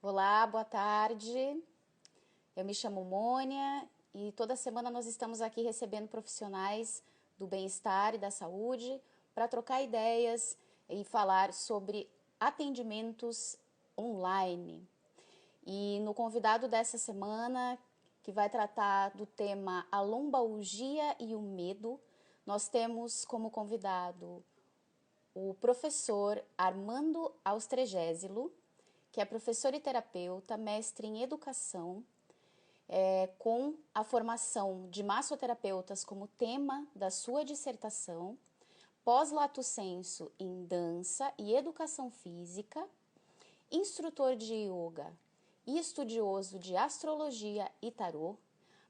Olá, boa tarde. Eu me chamo Mônia e toda semana nós estamos aqui recebendo profissionais do bem-estar e da saúde para trocar ideias e falar sobre atendimentos online. E no convidado dessa semana, que vai tratar do tema a lombalgia e o medo, nós temos como convidado o professor Armando Austregésilo, que é professor e terapeuta, mestre em educação, com a formação de massoterapeutas como tema da sua dissertação, pós-lato sensu em dança e educação física, instrutor de yoga e estudioso de astrologia e tarô,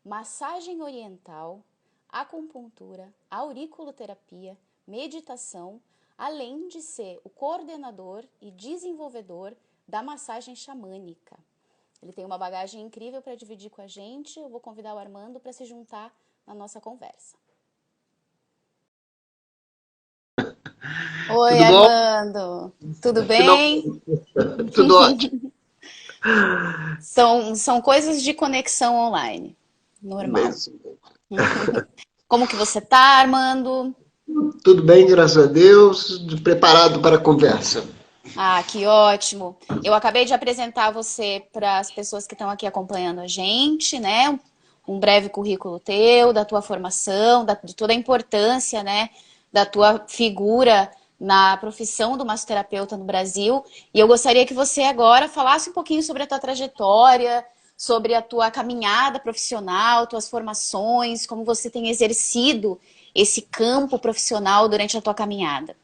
massagem oriental, acupuntura, auriculoterapia, meditação, além de ser o coordenador e desenvolvedor da massagem xamânica. Ele tem uma bagagem incrível para dividir com a gente. Eu vou convidar o Armando para se juntar na nossa conversa. Oi, Tudo bom? Armando. Tudo bem? Finalmente, tudo ótimo. São coisas de conexão online. Normal. Mesmo. Como que você tá, Armando? Tudo bem, graças a Deus, preparado para a conversa. Ah, que ótimo. Eu acabei de apresentar você para as pessoas que estão aqui acompanhando a gente, né? Um breve currículo teu, da tua formação, de toda a importância, né, da tua figura na profissão do massoterapeuta no Brasil. E eu gostaria que você agora falasse um pouquinho sobre a tua trajetória, sobre a tua caminhada profissional, tuas formações, como você tem exercido esse campo profissional durante a tua caminhada.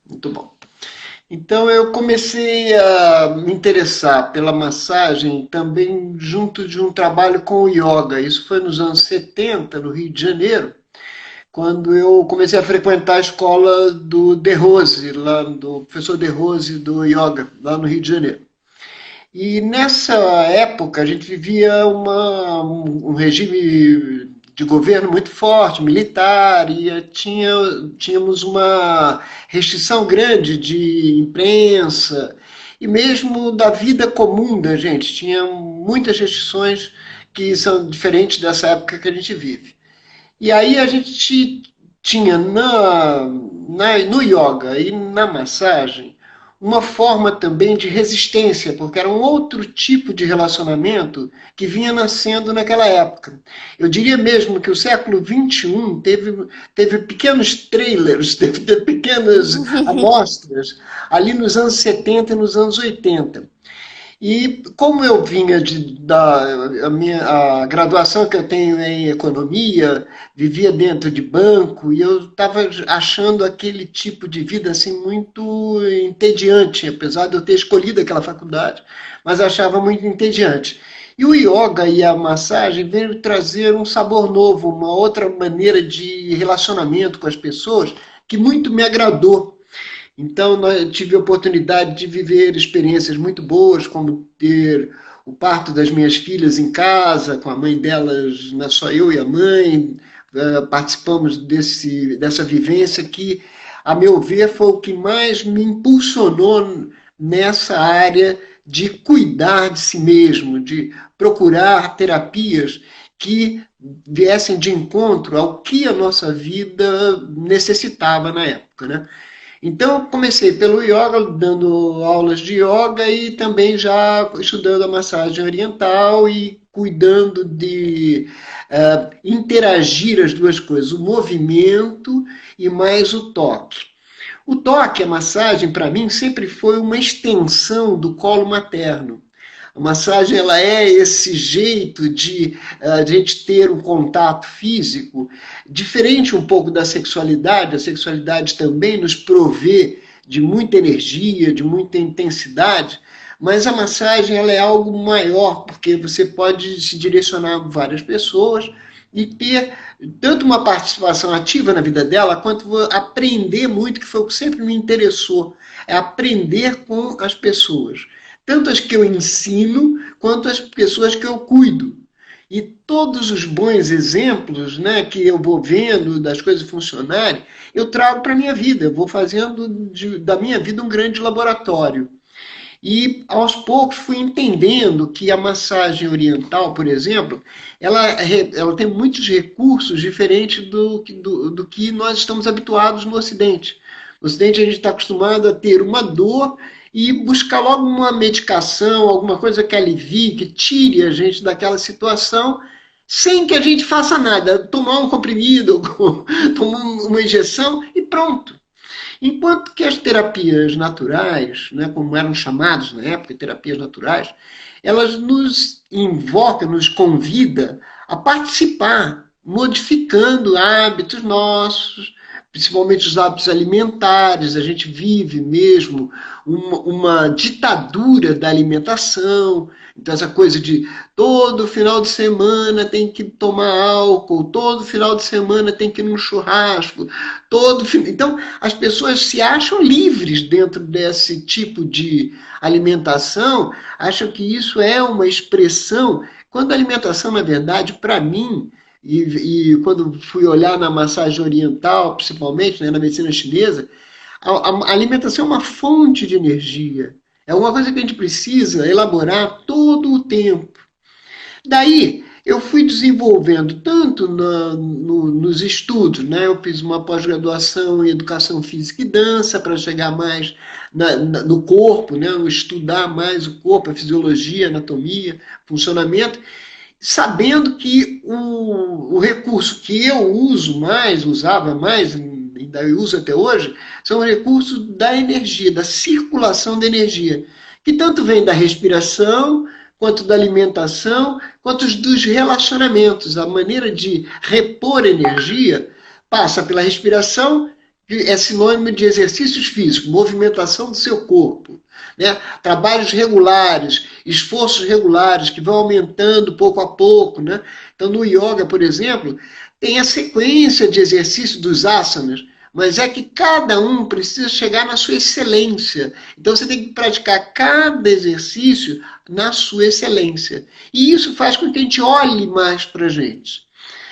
Muito bom. Então, eu comecei a me interessar pela massagem também junto de um trabalho com o yoga. Isso foi nos anos 70, no Rio de Janeiro, quando eu comecei a frequentar a escola do De Rose, lá do professor De Rose do yoga, lá no Rio de Janeiro. E nessa época a gente vivia um regime de governo muito forte, militar, e tínhamos uma restrição grande de imprensa e mesmo da vida comum da gente. Tinha muitas restrições que são diferentes dessa época que a gente vive. E aí a gente tinha no yoga e na massagem uma forma também de resistência, porque era um outro tipo de relacionamento que vinha nascendo naquela época. Eu diria mesmo que o século XXI teve pequenos trailers, teve pequenas amostras ali nos anos 70 e nos anos 80. E como eu vinha a graduação que eu tenho em economia, vivia dentro de banco e eu estava achando aquele tipo de vida assim muito entediante, apesar de eu ter escolhido aquela faculdade, mas achava muito entediante. E o yoga e a massagem veio trazer um sabor novo, uma outra maneira de relacionamento com as pessoas que muito me agradou. Então, eu tive a oportunidade de viver experiências muito boas, como ter o parto das minhas filhas em casa, com a mãe delas, não é só eu e a mãe, participamos dessa vivência que, a meu ver, foi o que mais me impulsionou nessa área de cuidar de si mesmo, de procurar terapias que viessem de encontro ao que a nossa vida necessitava na época, né? Então, comecei pelo yoga, dando aulas de yoga e também já estudando a massagem oriental e cuidando de interagir as duas coisas, o movimento e mais o toque. O toque, a massagem, para mim, sempre foi uma extensão do colo materno. A massagem ela é esse jeito de a gente ter um contato físico, diferente um pouco da sexualidade. A sexualidade também nos provê de muita energia, de muita intensidade, mas a massagem ela é algo maior, porque você pode se direcionar a várias pessoas e ter tanto uma participação ativa na vida dela, quanto aprender muito, que foi o que sempre me interessou, é aprender com as pessoas. Tanto as que eu ensino, quanto as pessoas que eu cuido. E todos os bons exemplos, né, que eu vou vendo das coisas funcionarem, eu trago para a minha vida. Eu vou fazendo da minha vida um grande laboratório. E, aos poucos, fui entendendo que a massagem oriental, por exemplo, ela tem muitos recursos diferentes do que nós estamos habituados no Ocidente. No Ocidente, a gente está acostumado a ter uma dor e buscar logo uma medicação, alguma coisa que alivie, que tire a gente daquela situação, sem que a gente faça nada. Tomar um comprimido, tomar uma injeção e pronto. Enquanto que as terapias naturais, né, como eram chamadas na época, terapias naturais, elas nos invocam, nos convidam a participar, modificando hábitos nossos, principalmente os hábitos alimentares. A gente vive mesmo uma ditadura da alimentação. Então, essa coisa de todo final de semana tem que tomar álcool, todo final de semana tem que ir num churrasco, Então, as pessoas se acham livres dentro desse tipo de alimentação, acham que isso é uma expressão, quando a alimentação, na verdade, para mim, e quando fui olhar na massagem oriental, principalmente, né, na medicina chinesa, a alimentação é uma fonte de energia. É uma coisa que a gente precisa elaborar todo o tempo. Daí, eu fui desenvolvendo tanto nos estudos, né? Eu fiz uma pós-graduação em Educação Física e Dança para chegar mais no corpo, né? Estudar mais o corpo, a fisiologia, a anatomia, funcionamento, sabendo que o recurso que eu usava mais, ainda uso até hoje, são recursos da energia, da circulação da energia, que tanto vem da respiração, quanto da alimentação, quanto dos relacionamentos. A maneira de repor energia passa pela respiração, que é sinônimo de exercícios físicos, movimentação do seu corpo, né? Trabalhos regulares, esforços regulares, que vão aumentando pouco a pouco, né? Então, no yoga, por exemplo, tem a sequência de exercícios dos asanas, mas é que cada um precisa chegar na sua excelência. Então você tem que praticar cada exercício na sua excelência. E isso faz com que a gente olhe mais para a gente.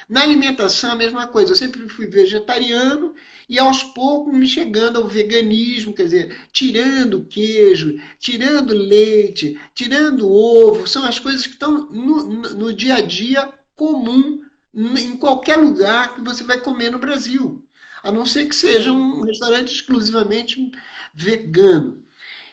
Na alimentação, a mesma coisa. Eu sempre fui vegetariano e aos poucos me chegando ao veganismo, quer dizer, tirando queijo, tirando leite, tirando ovo. São as coisas que estão no dia a dia comum em qualquer lugar que você vai comer no Brasil. A não ser que seja um restaurante exclusivamente vegano.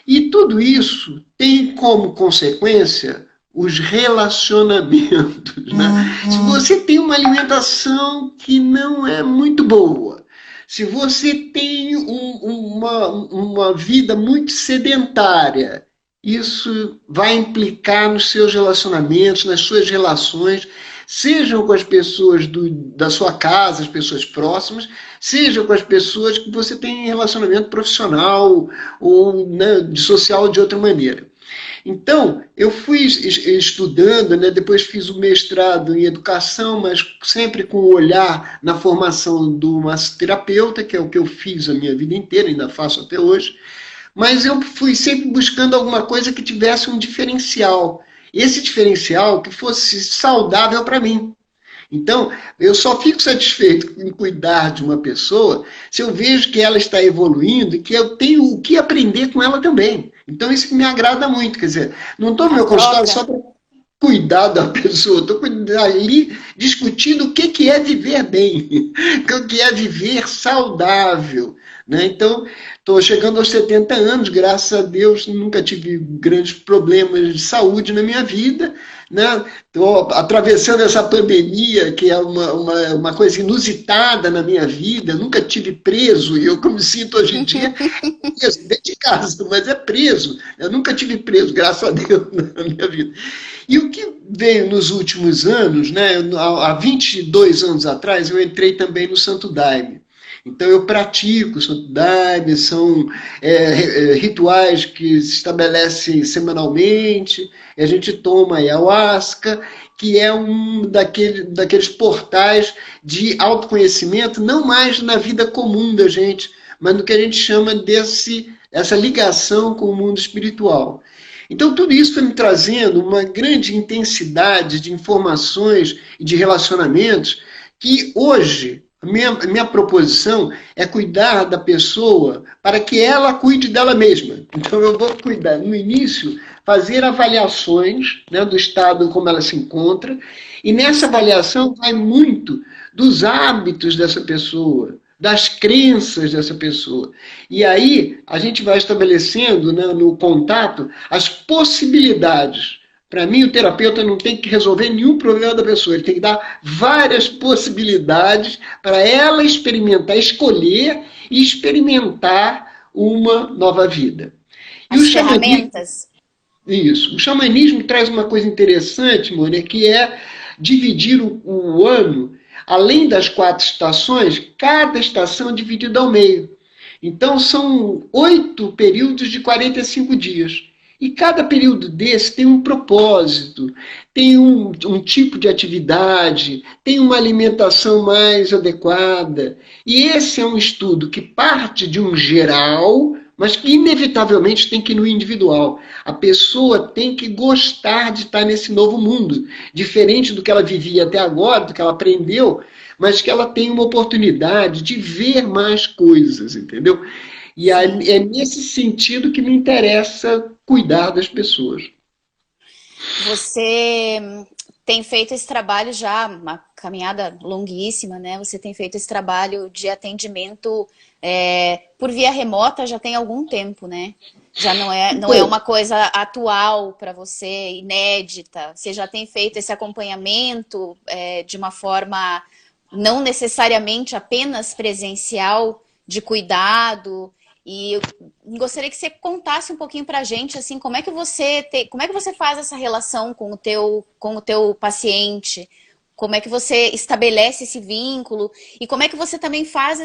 E tudo isso tem como consequência os relacionamentos. Né? Se você tem uma alimentação que não é muito boa, se você tem uma vida muito sedentária, isso vai implicar nos seus relacionamentos, nas suas relações, sejam com as pessoas da sua casa, as pessoas próximas, sejam com as pessoas que você tem relacionamento profissional ou, né, de social de outra maneira. Então, eu fui estudando, né, depois fiz o mestrado em educação, mas sempre com o olhar na formação do massoterapeuta, que é o que eu fiz a minha vida inteira, ainda faço até hoje, mas eu fui sempre buscando alguma coisa que tivesse um diferencial. Esse diferencial que fosse saudável para mim. Então, eu só fico satisfeito em cuidar de uma pessoa se eu vejo que ela está evoluindo e que eu tenho o que aprender com ela também. Então, isso me agrada muito. Quer dizer, não estou no meu consultório só para cuidar da pessoa, estou ali discutindo o que é viver bem, o que é viver saudável. Né? Então, estou chegando aos 70 anos, graças a Deus, nunca tive grandes problemas de saúde na minha vida. Estou atravessando essa pandemia, que é uma coisa inusitada na minha vida. Nunca tive preso, e eu como me sinto hoje em dia, preso, dentro de casa, mas é preso. Eu nunca tive preso, graças a Deus, na minha vida. E o que veio nos últimos anos, né, há 22 anos atrás, eu entrei também no Santo Daime. Então eu pratico o Santo Daime, são rituais que se estabelecem semanalmente, e a gente toma ayahuasca, que é um daqueles portais de autoconhecimento, não mais na vida comum da gente, mas no que a gente chama essa ligação com o mundo espiritual. Então tudo isso foi me trazendo uma grande intensidade de informações e de relacionamentos que hoje minha proposição é cuidar da pessoa para que ela cuide dela mesma. isso. Então eu vou cuidar, no início, fazer avaliações, né, do estado como ela se encontra, e nessa avaliação vai muito dos hábitos dessa pessoa, das crenças dessa pessoa. E aí a gente vai estabelecendo, né, no contato as possibilidades. Para mim, o terapeuta não tem que resolver nenhum problema da pessoa, ele tem que dar várias possibilidades para ela experimentar, escolher e experimentar uma nova vida. E o As xamanismo, ferramentas. isso, o xamanismo traz uma coisa interessante, Mônica, que é dividir o ano, além das 4 estações, cada estação é dividida ao meio. Então, são 8 períodos de 45 dias. E cada período desse tem um propósito, tem um tipo de atividade, tem uma alimentação mais adequada. E esse é um estudo que parte de um geral, mas que inevitavelmente tem que ir no individual. A pessoa tem que gostar de estar nesse novo mundo, diferente do que ela vivia até agora, do que ela aprendeu, mas que ela tem uma oportunidade de ver mais coisas, entendeu? E Sim. é nesse sentido que me interessa cuidar das pessoas. Você tem feito esse trabalho já, uma caminhada longuíssima, né? Você tem feito esse trabalho de atendimento por via remota já tem algum tempo, né? Já não é Então, uma coisa atual para você, inédita. Você já tem feito esse acompanhamento de uma forma não necessariamente apenas presencial, de cuidado. E eu gostaria que você contasse um pouquinho para a gente, assim, como é que você faz essa relação com o teu paciente? Como é que você estabelece esse vínculo? E como é que você também faz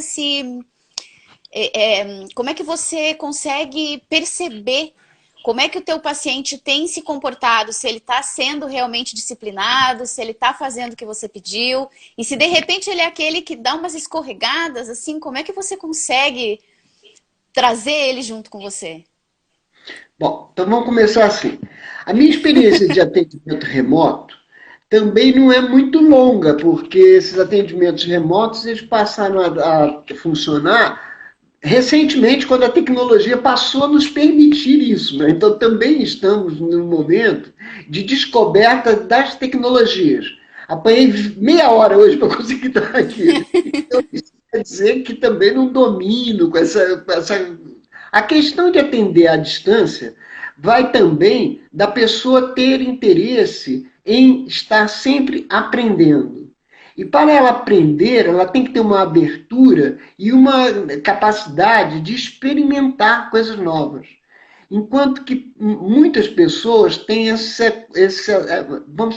como é que você consegue perceber como é que o teu paciente tem se comportado, se ele está sendo realmente disciplinado, se ele está fazendo o que você pediu, e se de repente ele é aquele que dá umas escorregadas, assim, como é que você consegue trazer ele junto com você? bom, então vamos começar assim. A minha experiência de atendimento remoto também não é muito longa, porque esses atendimentos remotos eles passaram a funcionar recentemente, quando a tecnologia passou a nos permitir isso. Né? Então, também estamos num momento de descoberta das tecnologias. Apanhei meia hora hoje para conseguir estar aqui. Então, isso quer dizer que também não domino com essa. A questão de atender à distância vai também da pessoa ter interesse em estar sempre aprendendo. E para ela aprender, ela tem que ter uma abertura e uma capacidade de experimentar coisas novas. Enquanto que muitas pessoas têm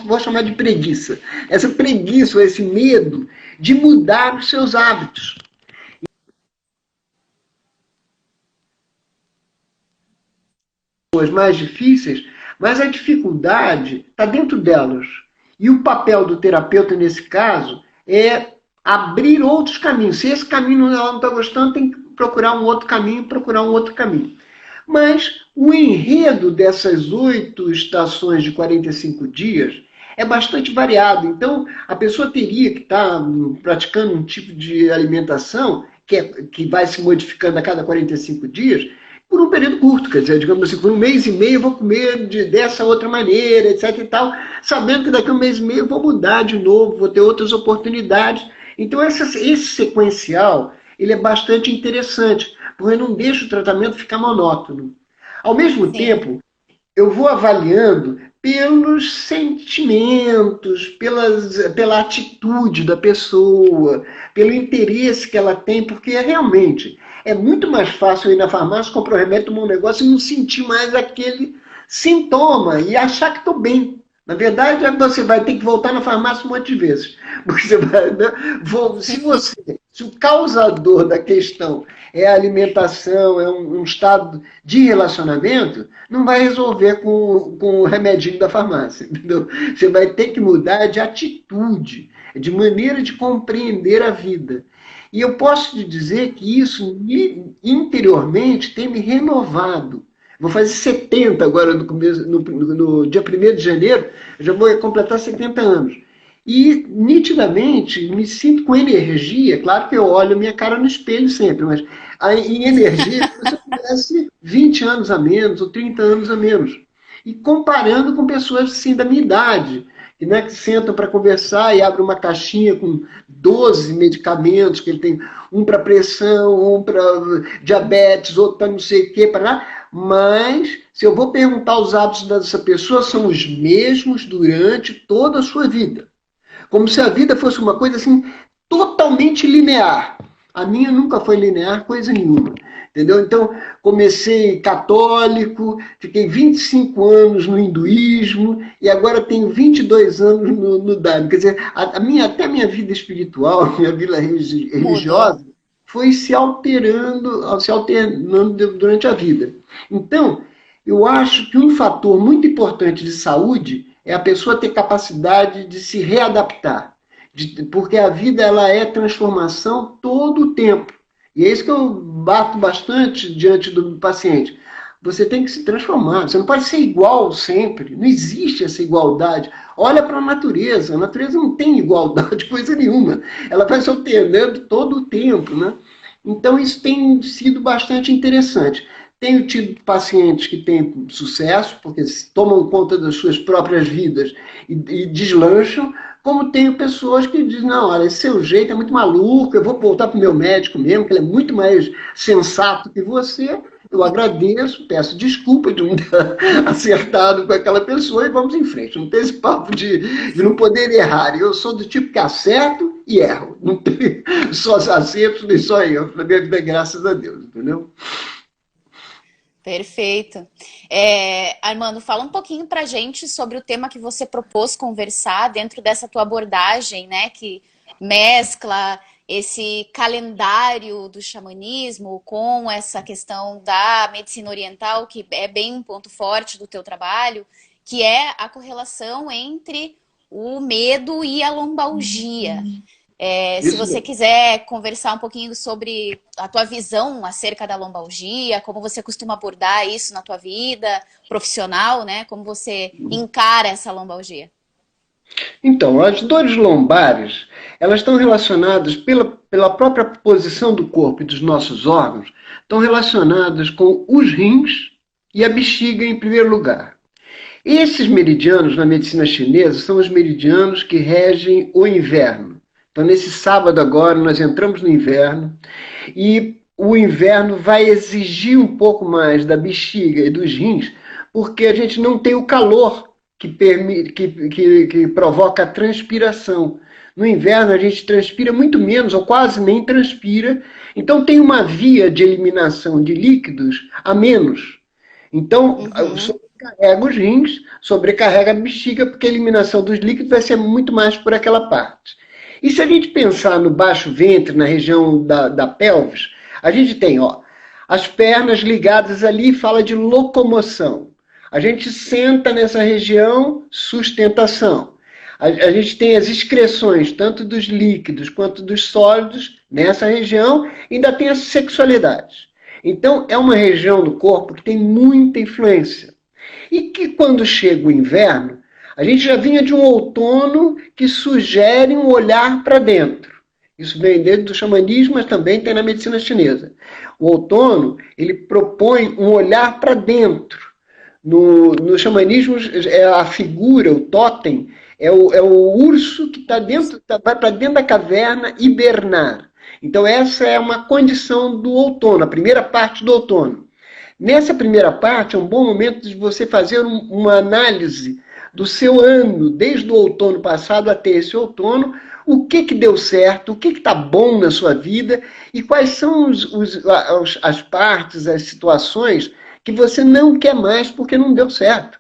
vou chamar de preguiça, essa preguiça, esse medo de mudar os seus hábitos. As mais difíceis, mas a dificuldade está dentro delas. E o papel do terapeuta, nesse caso, é abrir outros caminhos. Se esse caminho ela não está gostando, tem que procurar um outro caminho, procurar um outro caminho. Mas o enredo dessas 8 estações de 45 dias é bastante variado. Então, a pessoa teria que estar praticando um tipo de alimentação que vai se modificando a cada 45 dias, por um período curto, quer dizer, digamos assim, por um mês e meio eu vou comer dessa outra maneira, etc e tal, sabendo que daqui a um mês e meio eu vou mudar de novo, vou ter outras oportunidades. Então, esse sequencial, ele é bastante interessante, porque não deixa o tratamento ficar monótono. Ao mesmo Sim. tempo, eu vou avaliando pelos sentimentos, pela atitude da pessoa, pelo interesse que ela tem, porque realmente é muito mais fácil ir na farmácia, comprar um remédio, tomar um negócio e não sentir mais aquele sintoma e achar que estou bem. Na verdade, você vai ter que voltar na farmácia um monte de vezes. Porque você vai, né? Se o causador da questão é a alimentação, é um estado de relacionamento, não vai resolver com o remedinho da farmácia. Entendeu? Você vai ter que mudar de atitude, de maneira de compreender a vida. E eu posso te dizer que isso interiormente tem me renovado. Vou fazer 70 agora no dia 1º de janeiro, eu já vou completar 70 anos. E, nitidamente, me sinto com energia. Claro que eu olho a minha cara no espelho sempre, mas em energia, como se eu tivesse 20 anos a menos ou 30 anos a menos. E comparando com pessoas assim, da minha idade, que sentam para conversar e abrem uma caixinha com 12 medicamentos, que ele tem um para pressão, um para diabetes, outro para não sei o quê, para lá. Mas, se eu vou perguntar os hábitos dessa pessoa, são os mesmos durante toda a sua vida. Como se a vida fosse uma coisa assim totalmente linear. A minha nunca foi linear, coisa nenhuma. Entendeu? Então, comecei católico, fiquei 25 anos no hinduísmo e agora tenho 22 anos no Dharma. Quer dizer, até a minha vida espiritual, a minha vida Mudou. religiosa, foi se alternando durante a vida. Então, eu acho que um fator muito importante de saúde é a pessoa ter capacidade de se readaptar. Porque a vida ela é transformação todo o tempo. E é isso que eu bato bastante diante do paciente. Você tem que se transformar. Você não pode ser igual sempre. Não existe essa igualdade. Olha para a natureza. A natureza não tem igualdade, coisa nenhuma. Ela vai se alternando todo o tempo, né? Então, isso tem sido bastante interessante. Tenho tido pacientes que têm sucesso, porque tomam conta das suas próprias vidas e deslancham, como tenho pessoas que dizem, não, olha, esse seu jeito é muito maluco, eu vou voltar para o meu médico mesmo, que ele é muito mais sensato que você. Eu agradeço, peço desculpa de não ter acertado com aquela pessoa e vamos em frente. Não tem esse papo de não poder errar. Eu sou do tipo que acerto e erro. Não tem só acertos nem só erros na minha vida, graças a Deus, entendeu? Perfeito. Armando, fala um pouquinho pra gente sobre o tema que você propôs conversar dentro dessa tua abordagem, né, que mescla esse calendário do xamanismo com essa questão da medicina oriental, que é bem um ponto forte do teu trabalho, que é a correlação entre o medo e a lombalgia. Se Isso você mesmo. quiser conversar um pouquinho sobre a tua visão acerca da lombalgia, como você costuma abordar isso na tua vida profissional, né? Como você encara essa lombalgia. Então, as dores lombares, elas estão relacionadas pela própria posição do corpo e dos nossos órgãos, estão relacionadas com os rins e a bexiga em primeiro lugar. Esses meridianos na medicina chinesa são os meridianos que regem o inverno. Então, nesse sábado agora, nós entramos no inverno e o inverno vai exigir um pouco mais da bexiga e dos rins, porque a gente não tem o calor que provoca a transpiração. No inverno a gente transpira muito menos, ou quase nem transpira, então tem uma via de eliminação de líquidos a menos. Então, Uhum. sobrecarrega os rins, sobrecarrega a bexiga, porque a eliminação dos líquidos vai ser muito mais por aquela parte. E se a gente pensar no baixo ventre, na região da pelvis, a gente tem as pernas ligadas ali, fala de locomoção. A gente senta nessa região, sustentação. A gente tem as excreções, tanto dos líquidos quanto dos sólidos, nessa região, e ainda tem a sexualidade. Então, é uma região do corpo que tem muita influência. E que quando chega o inverno, a gente já vinha de um outono que sugere um olhar para dentro. Isso vem dentro do xamanismo, mas também tem na medicina chinesa. O outono, ele propõe um olhar para dentro. No xamanismo, a figura, o totem, é o urso que vai para dentro da caverna hibernar. Então, essa é uma condição do outono, a primeira parte do outono. Nessa primeira parte, é um bom momento de você fazer uma análise do seu ano, desde o outono passado até esse outono, o que deu certo, o que está bom na sua vida e quais são as partes, as situações que você não quer mais porque não deu certo.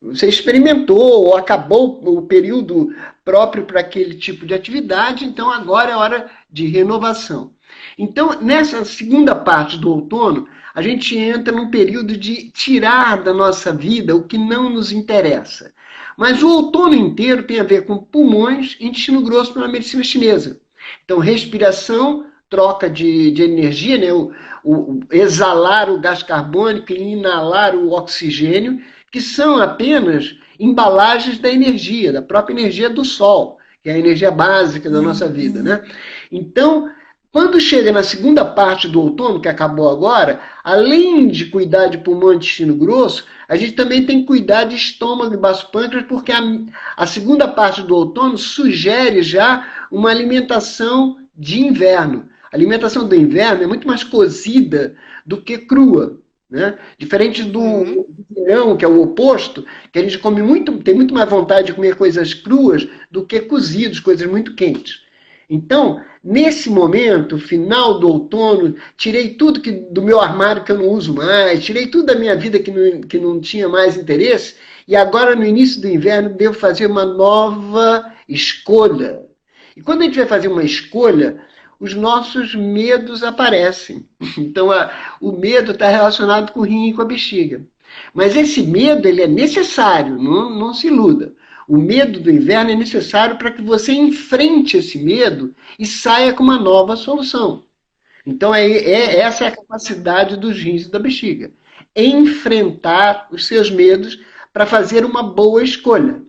Você experimentou ou acabou o período próprio para aquele tipo de atividade, então agora é hora de renovação. Então, nessa segunda parte do outono, a gente entra num período de tirar da nossa vida o que não nos interessa. Mas o outono inteiro tem a ver com pulmões e intestino grosso pela medicina chinesa. Então, respiração, troca de energia, né? o exalar o gás carbônico e inalar o oxigênio, que são apenas embalagens da energia, da própria energia do Sol, que é a energia básica da nossa vida, né? Então, quando chega na segunda parte do outono, que acabou agora, além de cuidar de pulmão e intestino grosso, a gente também tem que cuidar de estômago e baço pâncreas, porque a segunda parte do outono sugere já uma alimentação de inverno. A alimentação do inverno é muito mais cozida do que crua, né? Diferente do verão, que é o oposto, que a gente come muito, tem muito mais vontade de comer coisas cruas do que cozidos, coisas muito quentes. Então, nesse momento, final do outono, tirei tudo do meu armário que eu não uso mais, tirei tudo da minha vida que não tinha mais interesse, e agora, no início do inverno, devo fazer uma nova escolha. E quando a gente vai fazer uma escolha, os nossos medos aparecem. Então, o medo está relacionado com o rim e com a bexiga. Mas esse medo ele é necessário, não se iluda. O medo do inverno é necessário para que você enfrente esse medo e saia com uma nova solução. Então, essa é a capacidade dos rins e da bexiga. Enfrentar os seus medos para fazer uma boa escolha.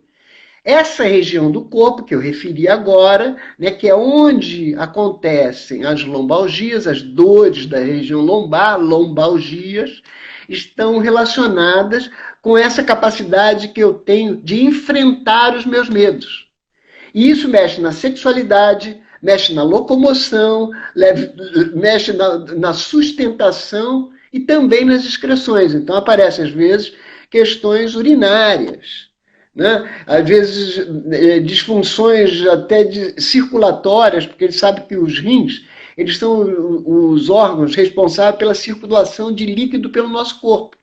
Essa região do corpo, que eu referi agora, né, que é onde acontecem as lombalgias, as dores da região lombar, lombalgias, estão relacionadas com essa capacidade que eu tenho de enfrentar os meus medos. E isso mexe na sexualidade, mexe na locomoção, mexe na sustentação e também nas excreções. Então aparecem, às vezes, questões urinárias, né? Às vezes disfunções até circulatórias, porque ele sabe que os rins eles são os órgãos responsáveis pela circulação de líquido pelo nosso corpo.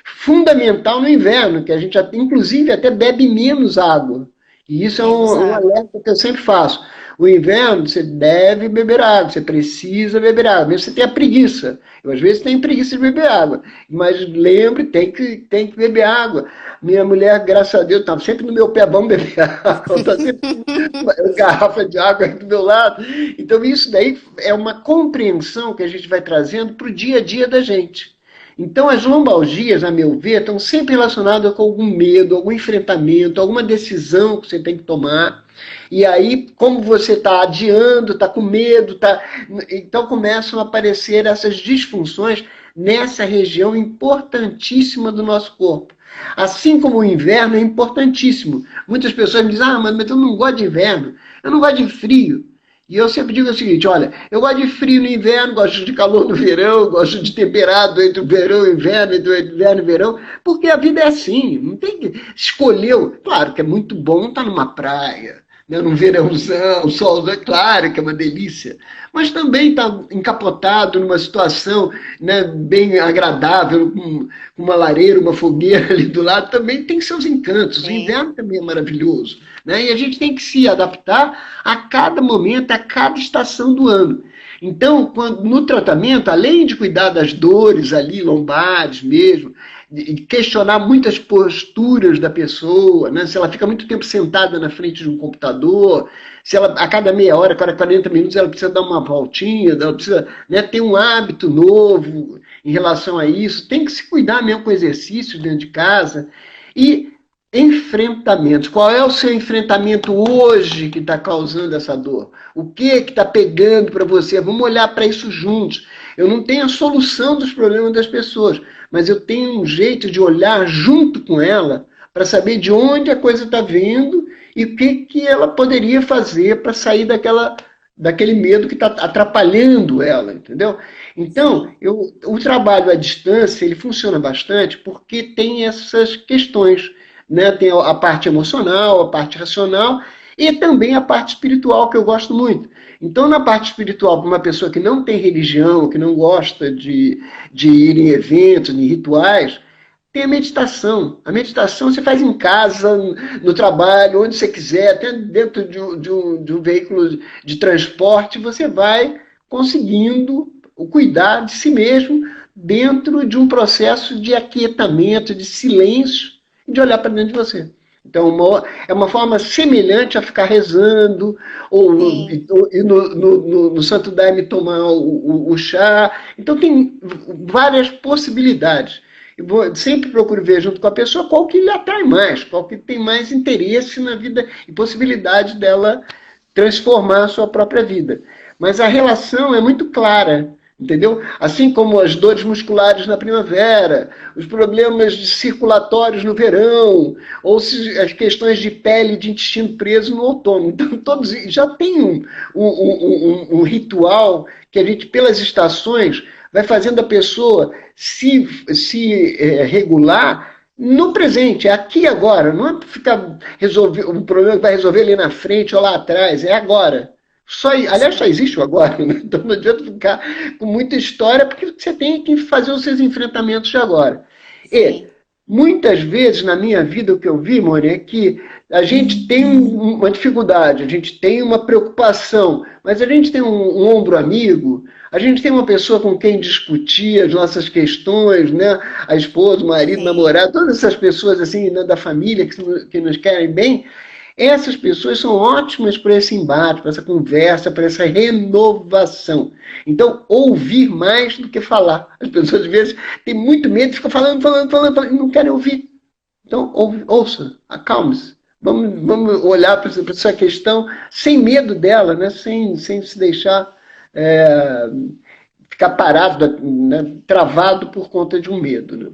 Fundamental no inverno, que a gente inclusive até bebe menos água. E isso é um alerta que eu sempre faço. O inverno, você deve beber água, você precisa beber água. Mesmo você tenha preguiça. Eu, às vezes, tenho preguiça de beber água. Mas lembre, tem que beber água. Minha mulher, graças a Deus, estava sempre no meu pé, vamos beber água. Está sempre uma garrafa de água do meu lado. Então, isso daí é uma compreensão que a gente vai trazendo para o dia a dia da gente. Então, as lombalgias, a meu ver, estão sempre relacionadas com algum medo, algum enfrentamento, alguma decisão que você tem que tomar. E aí, como você está adiando, está com medo, então começam a aparecer essas disfunções nessa região importantíssima do nosso corpo. Assim como o inverno é importantíssimo. Muitas pessoas me dizem, mas eu não gosto de inverno, eu não gosto de frio. E eu sempre digo o seguinte, olha, eu gosto de frio no inverno, gosto de calor no verão, gosto de temperado entre o verão e o inverno, entre o inverno e o verão, porque a vida é assim, não tem que escolher. Claro que é muito bom estar numa praia, né, num verãozão, sol, é claro que é uma delícia, mas também estar encapotado numa situação, né, bem agradável, com uma lareira, uma fogueira ali do lado, também tem seus encantos. Sim. O inverno também é maravilhoso, né, e a gente tem que se adaptar a cada momento, a cada estação do ano. Então, no tratamento, além de cuidar das dores ali, lombares mesmo, de questionar muitas posturas da pessoa, né? Se ela fica muito tempo sentada na frente de um computador, se ela, a cada meia hora, a cada 40 minutos, ela precisa dar uma voltinha, ela precisa, né, ter um hábito novo em relação a isso, tem que se cuidar mesmo com exercícios dentro de casa. E enfrentamentos. Qual é o seu enfrentamento hoje que está causando essa dor? O que está pegando para você? Vamos olhar para isso juntos. Eu não tenho a solução dos problemas das pessoas, mas eu tenho um jeito de olhar junto com ela para saber de onde a coisa está vindo e o que ela poderia fazer para sair daquele medo que está atrapalhando ela, entendeu? Então, o trabalho à distância ele funciona bastante porque tem essas questões, né? Tem a parte emocional, a parte racional e também a parte espiritual, que eu gosto muito. Então, na parte espiritual, para uma pessoa que não tem religião, que não gosta de ir em eventos, em rituais, tem a meditação. A meditação você faz em casa, no trabalho, onde você quiser, até dentro de um veículo de transporte, você vai conseguindo cuidar de si mesmo dentro de um processo de aquietamento, de silêncio, e de olhar para dentro de você. Então, é uma forma semelhante a ficar rezando, ou ir no Santo Daime tomar o chá. Então, tem várias possibilidades. Sempre procuro ver junto com a pessoa qual que lhe atrai mais, qual que tem mais interesse na vida e possibilidade dela transformar a sua própria vida. Mas a relação é muito clara, entendeu? Assim como as dores musculares na primavera, os problemas circulatórios no verão, ou as questões de pele e de intestino preso no outono. Então, todos já tem um ritual que a gente, pelas estações, vai fazendo a pessoa se regular no presente, é aqui e agora. Não é ficar resolver um problema que vai resolver ali na frente ou lá atrás, é agora. Aliás, só existe o agora, né? Então não adianta ficar com muita história, porque você tem que fazer os seus enfrentamentos de agora. E muitas vezes na minha vida o que eu vi, Mônica, é que a gente tem uma dificuldade, a gente tem uma preocupação, mas a gente tem um ombro amigo, a gente tem uma pessoa com quem discutir as nossas questões, né? A esposa, o marido, o namorado, todas essas pessoas assim, né, da família que nos querem bem. Essas pessoas são ótimas para esse embate, para essa conversa, para essa renovação. Então, ouvir mais do que falar. As pessoas, às vezes, têm muito medo, ficam falando, e não querem ouvir. Então, ouça, acalme-se. Vamos olhar para essa questão sem medo dela, né? sem se deixar ficar parado, né? Travado por conta de um medo. Né?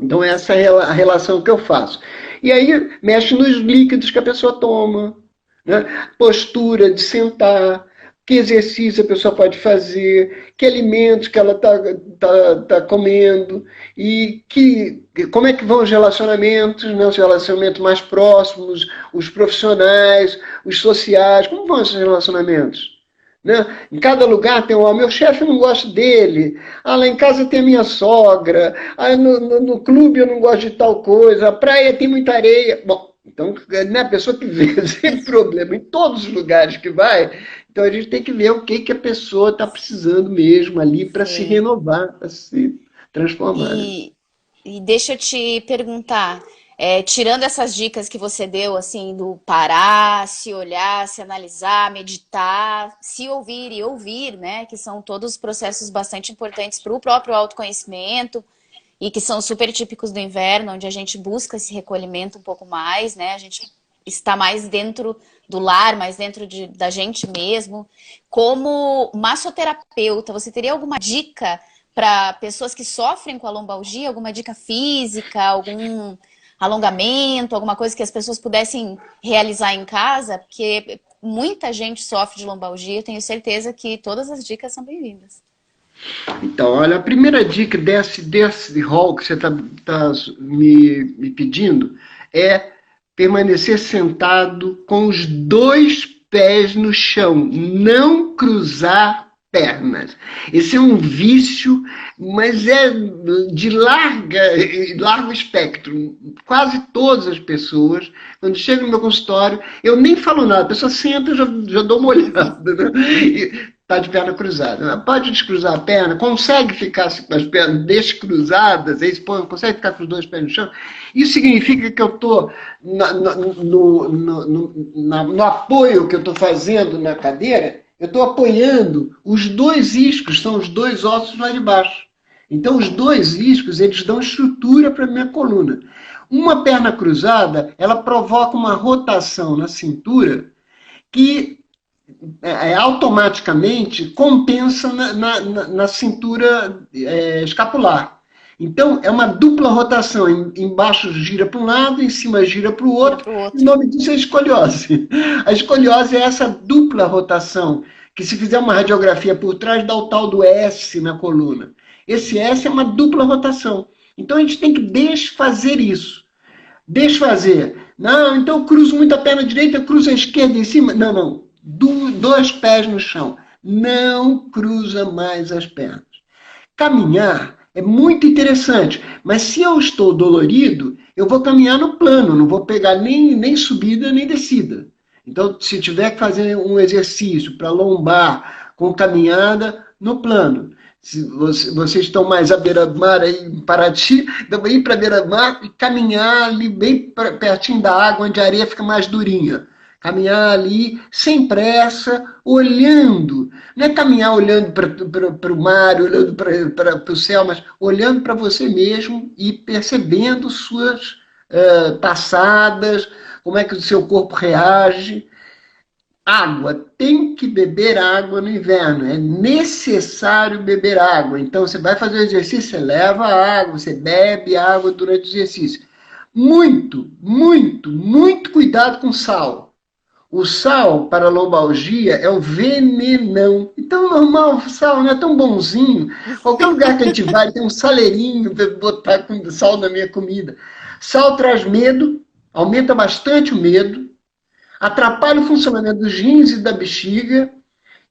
Então, essa é a relação que eu faço. E aí, mexe nos líquidos que a pessoa toma, né? Postura de sentar, que exercício a pessoa pode fazer, que alimentos que ela tá comendo, e como é que vão os relacionamentos, né? Os relacionamentos mais próximos, os profissionais, os sociais, como vão esses relacionamentos? Né? Em cada lugar tem meu chefe, eu não gosto dele, lá em casa tem a minha sogra, no clube eu não gosto de tal coisa, a praia tem muita areia. Bom, então, né, a pessoa que vê sem problema em todos os lugares que vai, então a gente tem que ver o que a pessoa está precisando mesmo ali para se renovar, para se transformar. E deixa eu te perguntar, tirando essas dicas que você deu, assim, do parar, se olhar, se analisar, meditar, se ouvir e ouvir, né? Que são todos processos bastante importantes para o próprio autoconhecimento e que são super típicos do inverno, onde a gente busca esse recolhimento um pouco mais, né? A gente está mais dentro do lar, mais dentro da gente mesmo. Como massoterapeuta, você teria alguma dica para pessoas que sofrem com a lombalgia? Alguma dica física, algum alongamento, alguma coisa que as pessoas pudessem realizar em casa? Porque muita gente sofre de lombalgia, eu tenho certeza que todas as dicas são bem-vindas. Então, olha, a primeira dica desse rol que você está me pedindo é permanecer sentado com os 2 pés no chão, não cruzar pernas. Esse é um vício, mas é de largo espectro. Quase todas as pessoas, quando chegam no meu consultório, eu nem falo nada, a pessoa senta e já dou uma olhada, né? Está de perna cruzada. Pode descruzar a perna, consegue ficar com as pernas descruzadas, consegue ficar com os 2 pés no chão. Isso significa que eu estou no apoio que eu estou fazendo na cadeira, eu estou apoiando os 2 iscos, são os 2 ossos lá de baixo. Então, os 2 iscos, eles dão estrutura para a minha coluna. Uma perna cruzada, ela provoca uma rotação na cintura que automaticamente compensa na cintura escapular. Então, é uma dupla rotação. Embaixo gira para um lado, em cima gira para o outro. O nome disso é escoliose. A escoliose é essa dupla rotação, que se fizer uma radiografia por trás, dá o tal do S na coluna. Esse S é uma dupla rotação. Então, a gente tem que desfazer isso. Desfazer. Não, então eu cruzo muito a perna direita, eu cruzo a esquerda em cima. Não. 2 pés no chão. Não cruza mais as pernas. Caminhar é muito interessante, mas se eu estou dolorido, eu vou caminhar no plano, não vou pegar nem subida nem descida. Então, se tiver que fazer um exercício para lombar com caminhada, no plano. Se vocês estão mais à beira-mar aí em Paraty, então ir para a beira-mar e caminhar ali bem pertinho da água, onde a areia fica mais durinha. Caminhar ali, sem pressa, olhando. Não é caminhar olhando para o mar, olhando para o céu, mas olhando para você mesmo e percebendo suas passadas, como é que o seu corpo reage. Água, tem que beber água no inverno, é necessário beber água. Então você vai fazer o exercício, você leva água, você bebe água durante o exercício. Muito, muito, muito cuidado com sal. O sal para a lombalgia é o venenão. Então, normal, o sal não é tão bonzinho. Qualquer lugar que a gente vai tem um saleirinho para botar sal na minha comida. Sal traz medo, aumenta bastante o medo, atrapalha o funcionamento dos rins e da bexiga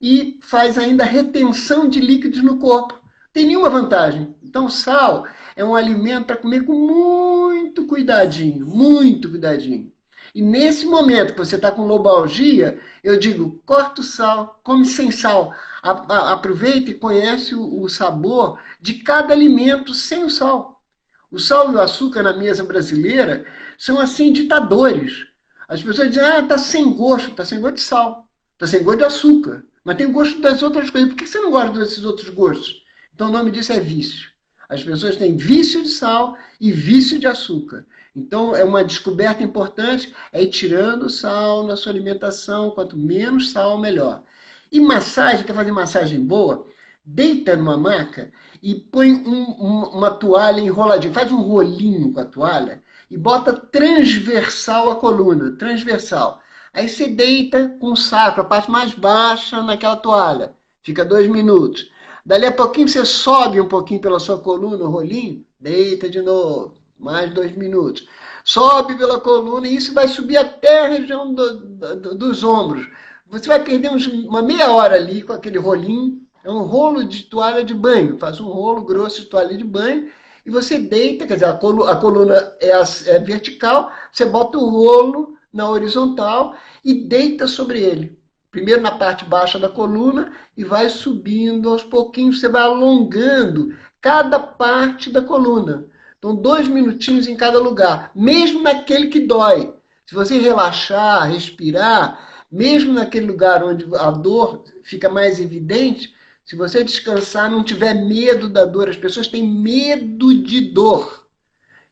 e faz ainda retenção de líquidos no corpo. Tem nenhuma vantagem. Então, sal é um alimento para comer com muito cuidadinho, muito cuidadinho. E nesse momento que você está com lobalgia, eu digo, corta o sal, come sem sal. Aproveita e conhece o sabor de cada alimento sem o sal. O sal e o açúcar na mesa brasileira são assim ditadores. As pessoas dizem, tá sem gosto de sal, tá sem gosto de açúcar, mas tem gosto das outras coisas. Por que você não gosta desses outros gostos? Então o nome disso é vício. As pessoas têm vício de sal e vício de açúcar. Então é uma descoberta importante, é ir tirando o sal na sua alimentação, quanto menos sal, melhor. E massagem, quer fazer massagem boa? Deita numa maca e põe uma toalha enroladinha, faz um rolinho com a toalha e bota transversal a coluna, transversal. Aí você deita com o sacro, a parte mais baixa naquela toalha. Fica 2 minutos. Dali a pouquinho você sobe um pouquinho pela sua coluna, o rolinho, deita de novo, mais 2 minutos. Sobe pela coluna e isso vai subir até a região dos ombros. Você vai perder uma meia hora ali com aquele rolinho. É um rolo de toalha de banho. Faz um rolo grosso de toalha de banho e você deita, quer dizer, a coluna é vertical, você bota o rolo na horizontal e deita sobre ele. Primeiro na parte baixa da coluna e vai subindo aos pouquinhos, você vai alongando cada parte da coluna. Então, 2 minutinhos em cada lugar, mesmo naquele que dói. Se você relaxar, respirar, mesmo naquele lugar onde a dor fica mais evidente, se você descansar, não tiver medo da dor, as pessoas têm medo de dor.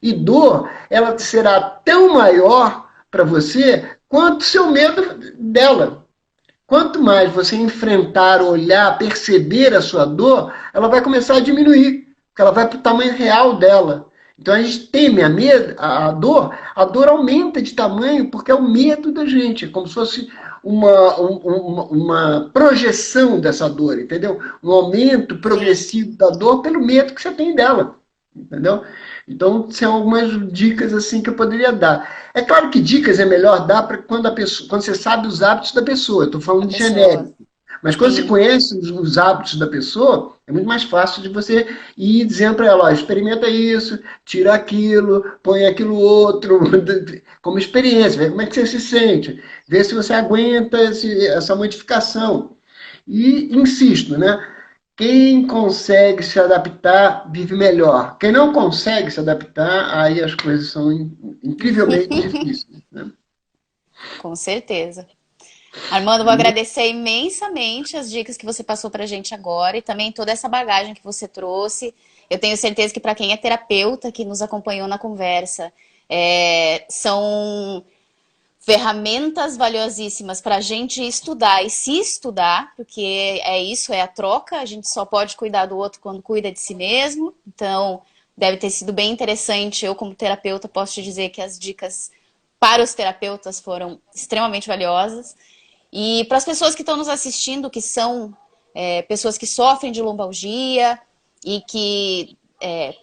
E dor, ela será tão maior para você quanto o seu medo dela. Quanto mais você enfrentar, olhar, perceber a sua dor, ela vai começar a diminuir, porque ela vai para o tamanho real dela. Então a gente teme a dor aumenta de tamanho porque é o medo da gente, é como se fosse uma projeção dessa dor, entendeu? Um aumento progressivo da dor pelo medo que você tem dela, entendeu? Então, são algumas dicas assim que eu poderia dar. É claro que dicas é melhor dar para quando você sabe os hábitos da pessoa. Estou falando de genérico. Mas quando você conhece os hábitos da pessoa, é muito mais fácil de você ir dizendo para ela, ó, experimenta isso, tira aquilo, põe aquilo outro, como experiência, vê como é que você se sente, vê se você aguenta essa modificação. E insisto, né? Quem consegue se adaptar, vive melhor. Quem não consegue se adaptar, aí as coisas são incrivelmente difíceis. Né? Com certeza. Armando, vou agradecer imensamente as dicas que você passou pra gente agora e também toda essa bagagem que você trouxe. Eu tenho certeza que para quem é terapeuta que nos acompanhou na conversa, são ferramentas valiosíssimas para a gente estudar e se estudar, porque é isso, é a troca, a gente só pode cuidar do outro quando cuida de si mesmo. Então, deve ter sido bem interessante. Eu, como terapeuta, posso te dizer que as dicas para os terapeutas foram extremamente valiosas. E para as pessoas que estão nos assistindo, que são pessoas que sofrem de lombalgia e que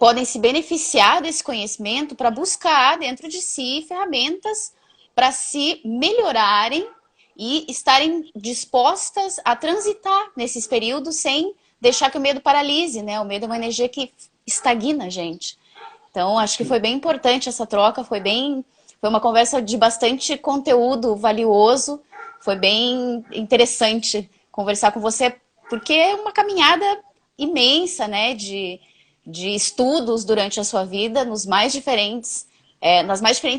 podem se beneficiar desse conhecimento para buscar dentro de si ferramentas para se melhorarem e estarem dispostas a transitar nesses períodos sem deixar que o medo paralise, né? O medo é uma energia que estagna a gente. Então, acho que foi bem importante essa troca, foi uma conversa de bastante conteúdo valioso, foi bem interessante conversar com você, porque é uma caminhada imensa, né, de estudos durante a sua vida, nas mais diferentes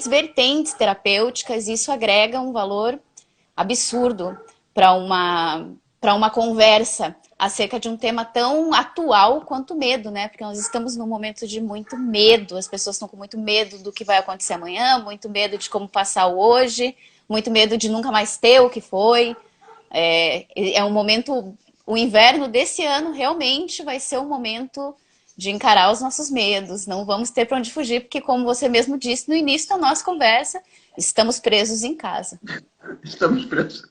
vertentes terapêuticas, e isso agrega um valor absurdo para uma conversa acerca de um tema tão atual quanto medo, né? Porque nós estamos num momento de muito medo, as pessoas estão com muito medo do que vai acontecer amanhã, muito medo de como passar o hoje, muito medo de nunca mais ter o que foi. É um momento, o inverno desse ano realmente vai ser um momento de encarar os nossos medos, não vamos ter para onde fugir, porque como você mesmo disse no início da nossa conversa, estamos presos em casa. Estamos presos.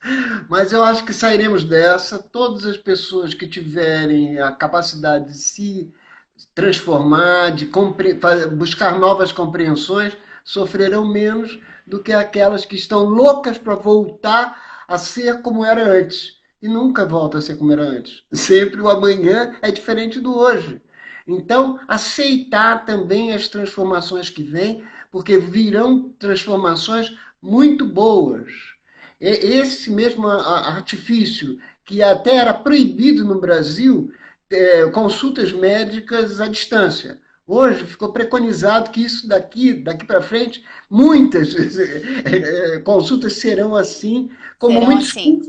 Mas eu acho que sairemos dessa. Todas as pessoas que tiverem a capacidade de se transformar, de buscar novas compreensões, sofrerão menos do que aquelas que estão loucas para voltar a ser como era antes. E nunca volta a ser como era antes. Sempre o amanhã é diferente do hoje. Então, aceitar também as transformações que vêm, porque virão transformações muito boas. Esse mesmo artifício, que até era proibido no Brasil, consultas médicas à distância. Hoje ficou preconizado que isso daqui para frente, muitas consultas serão assim, como Serão muitos assim.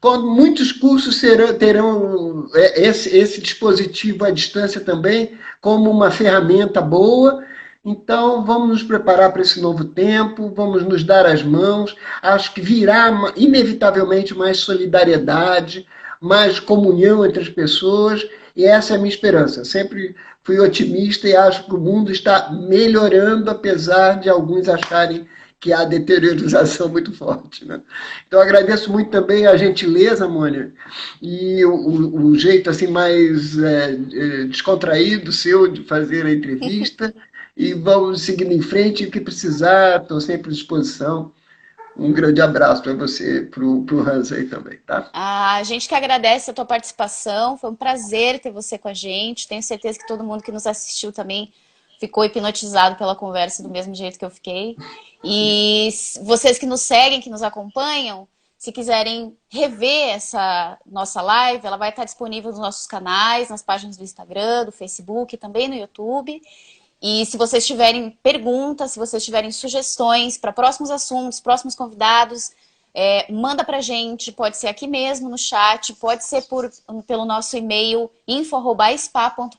quando muitos cursos terão esse dispositivo à distância também como uma ferramenta boa. Então, vamos nos preparar para esse novo tempo, vamos nos dar as mãos. Acho que virá, inevitavelmente, mais solidariedade, mais comunhão entre as pessoas, e essa é a minha esperança. Sempre fui otimista e acho que o mundo está melhorando, apesar de alguns acharem que há deteriorização muito forte. Né? Então, agradeço muito também a gentileza, Mônica, e o jeito assim mais descontraído seu de fazer a entrevista. E vamos seguindo em frente. O que precisar, estou sempre à disposição. Um grande abraço para você, para o Hans aí também, tá? A gente que agradece a tua participação, foi um prazer ter você com a gente. Tenho certeza que todo mundo que nos assistiu também ficou hipnotizado pela conversa do mesmo jeito que eu fiquei. E vocês que nos seguem, que nos acompanham, se quiserem rever essa nossa live, ela vai estar disponível nos nossos canais, nas páginas do Instagram, do Facebook, também no YouTube. E se vocês tiverem perguntas, se vocês tiverem sugestões para próximos assuntos, próximos convidados, manda pra gente, pode ser aqui mesmo no chat, pode ser pelo nosso e-mail info@aespa.com.br.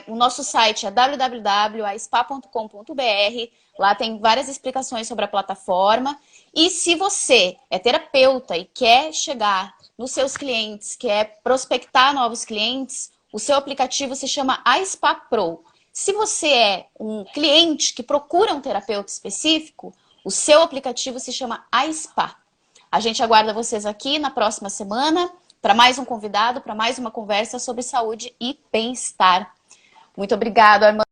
O nosso site é www.aespa.com.br. Lá tem várias explicações sobre a plataforma. E se você é terapeuta e quer chegar nos seus clientes, quer prospectar novos clientes, o seu aplicativo se chama aespa Pro. Se você é um cliente que procura um terapeuta específico, o seu aplicativo se chama aespa. A gente aguarda vocês aqui na próxima semana para mais um convidado, para mais uma conversa sobre saúde e bem-estar. Muito obrigada, Armando.